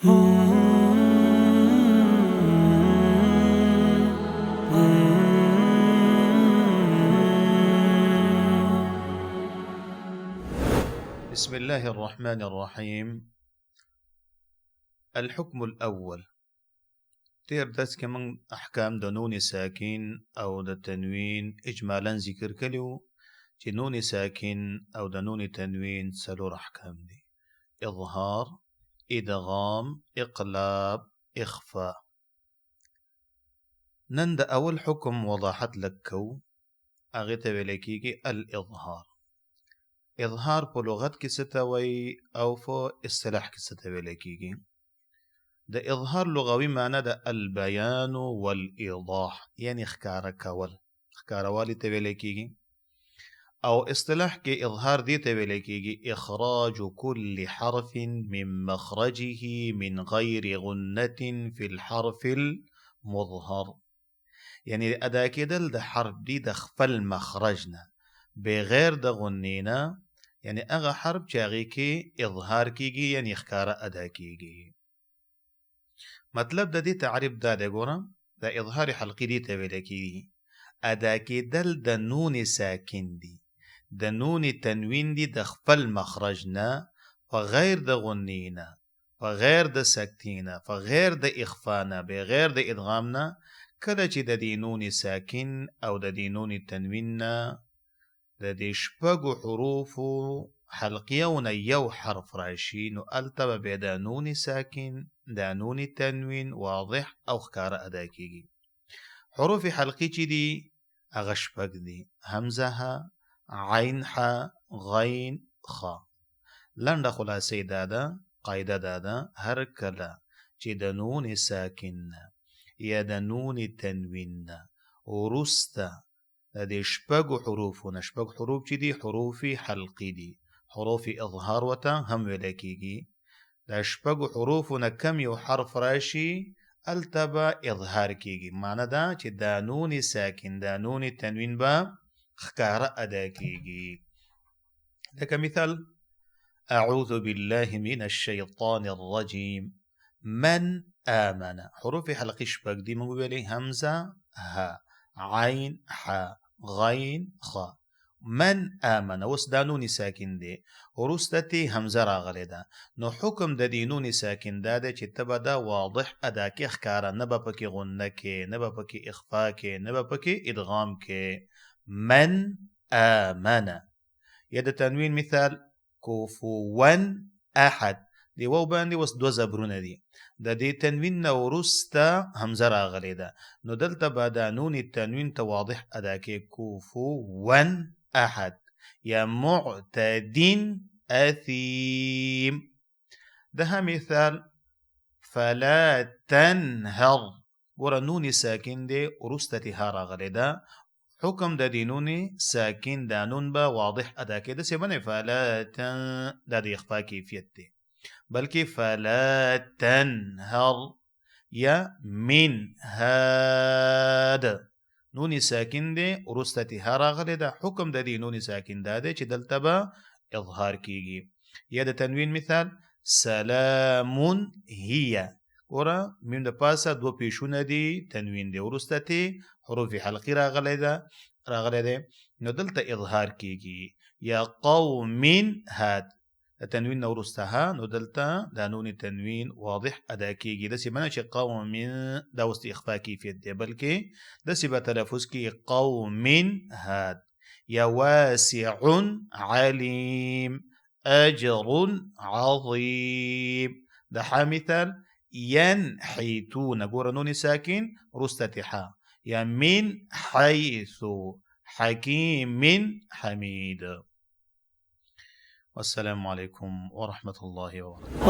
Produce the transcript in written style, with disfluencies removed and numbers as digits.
بسم الله الرحمن الرحيم. الحكم الأول تير داس كمان أحكام دنون ساكن أو دا تنوين إجمالا ذكر كليو نون ساكن أو دنون تنوين سلور أحكام دي: إظهار، إدغام، إقلاب، إخفاء. نند أول حكم وضحت لك كو أغيت بلكيكي الإظهار. إظهار بلغت كستوي أو فو اصطلاح كستوي لكيكي. ده إظهار لغوي معنى ده البيان والإيضاح، يعني اخكار كول اخكار والي تبلكيكي. أو اصطلاح كي إظهار دي تبلكيكي إخراج كل حرف من مخرجه من غير غنة في الحرف المظهر. يعني أدا كده ده حرف دي دخفل مخرجنا بغير ده غنينا، يعني أغا حرف شاغيكي إظهار كيجي يعني اخكار أدا كيجي. مطلب ده دي تعريف ده قرا ده إظهار حلقي دي تبلكي أدا كدل ده نون ساكن دي ده نون تنوين دي دخفل مخرجنا فغير ده غنينا فغير ده ساكتينا فغير ده إخفانا بغير ده إدغامنا كده چه ده دي نون ساكن أو ده دي نون تنويننا ده دي شبق حروفو حلقيون يو حرف راشين وألتب بدا نون ساكن دا نون تنوين واضح أو خكار أداكيجي. حروف حلقي دي أغشبق دي همزها عين حا غين خا. لن خلاصي دادا قايدة دادا هركلا چه دا نون ساكن يا دا نون تنوين ورستا هذه شبق حروف ونشبق حروف دي حروف حلقي دي حروف إظهار وتا هم ولكيجي دا شبق حروف كم يو حرف راشي التبا إظهار كيجي معنى دا چه دا نون ساكن دا نون التنوين با خكار أدا كيجي. لك مثال: أعوذ بالله من الشيطان الرجيم. من آمن حروف حلقي شبق دي مقبلي همزة ها عين حا غين خا. من آمن وسدانوني ساكن دي ورستتي همزة راغلي دا نو حكم دا دينوني ساكن دا دا چتبا دا واضح أدا كي اخكارا نبا پكي غنكي نبا پكي إخفاكي نبا پكي إدغامكي. من آمن يد تنوين مثال كفوا أحد دي واو باندي وس دو زبرونه دي دا دي تنوين نورستا همزة راغلي دا نو دلتا بادا نون التنوين تواضح أداكي كفوا أحد. يا معتد أثيم ده مثال فلا تنهر ورا نوني ساكن دي ورستتي راغلي دا حكم دا دي نوني ساكن دا نون با واضح أداكي دا سيبني فلا تن دا دي إخفاء كيفيتي بلكي فلا تنهر. يا من هذا نوني ساكن دي ورستتي راغلي دا حكم دا دي نوني ساكن دا دي چه دلتبا إظهار كيجي. يا دا تنوين مثال سلام هي ورا من دا پاسا دو پیشونه دي تنوين دي ورستتي حروف حلقي راغلي دا نو دلتا إظهار كيجي. يا قوم هاد التنوين نورستها ندلتا دانون التنوين واضح أداكي ده سيبنا شي قوم من دوست إخفاء كيفية دي بلكي ده سيبا تلفز كي قوم هاد. يا واسع عليم أجر عظيم ده حامثال ينحيتون قول نون ساكن رستتحا. يا من حيث حكيم حميد. والسلام عليكم ورحمة الله وبركاته.